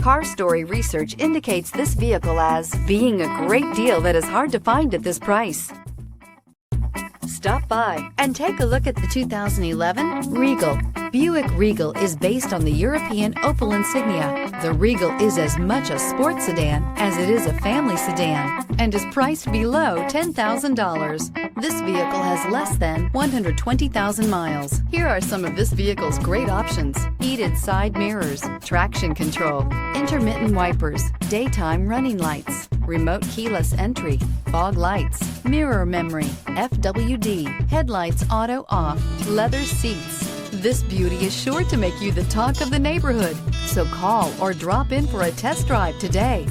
Car Story research indicates this vehicle as being a great deal that is hard to find at this price. Stop by and take a look at the 2011 Regal. Buick Regal is based on the European Opel Insignia. The Regal is as much a sports sedan as it is a family sedan and is priced below $10,000. This vehicle has less than 120,000 miles. Here are some of this vehicle's great options: heated side mirrors, traction control, intermittent wipers, daytime running lights, remote keyless entry, fog lights, mirror memory, FWD, headlights auto off, leather seats. This beauty is sure to make you the talk of the neighborhood. So call or drop in for a test drive today.